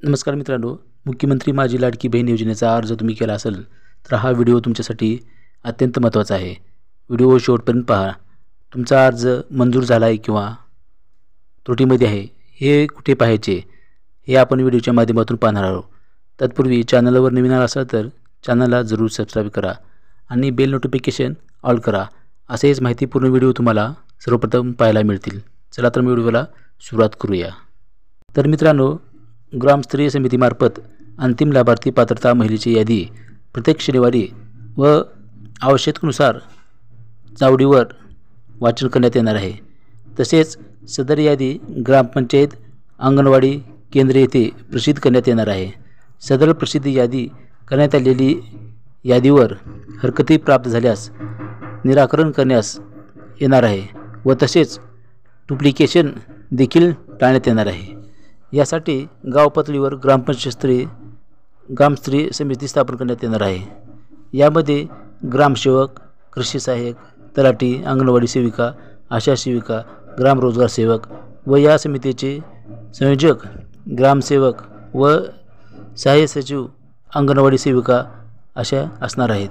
नमस्कार मित्रांनो, मुख्यमंत्री माझी लाडकी बहीण योजनेचा अर्ज तुम्ही केला असेल तर हा व्हिडिओ तुमच्यासाठी अत्यंत महत्त्वाचा आहे। व्हिडिओ शेवटपर्यंत पहा। तुमचा अर्ज मंजूर झाला आहे किंवा त्रुटीमध्ये आहे हे कुठे पाहायचे हे आपण व्हिडिओच्या माध्यमातून पाहणार आहोत। तत्पूर्वी चॅनलवर नवीन असाल तर चॅनलला जरूर सबस्क्राइब करा आणि बेल नोटिफिकेशन ऑल करा। असेच माहितीपूर्ण व्हिडिओ तुम्हाला सर्वप्रथम पाहायला मिळतील। चला तर व्हिडिओला सुरुवात करूया। तर मित्रांनो, ग्रामस्तरीय समितीमार्फत अंतिम लाभार्थी पात्रता महिलेची यादी प्रत्येक शनिवारी व आवश्यकतेनुसार चावडीवर वाचन करण्यात येणार आहे। तसेच सदर यादी ग्रामपंचायत अंगणवाडी केंद्र येथे प्रसिद्ध करण्यात येणार आहे। सदर प्रसिद्ध यादी करण्यात आलेली यादीवर हरकती प्राप्त झाल्यास निराकरण करण्यास येणार आहे व तसेच डुप्लिकेशन देखील टाळण्यात येणार आहे। यासाठी गाव पातळीवर ग्रामस्तरीय समिती स्थापन करण्यात येणार आहे। यामध्ये ग्रामसेवक, कृषी सहाय्यक, तलाठी, अंगणवाडी सेविका, आशा सेविका, ग्राम रोजगार सेवक व या समितीचे संयोजक ग्रामसेवक व सहाय्यक सचिव अंगणवाडी सेविका अशा असणार आहेत।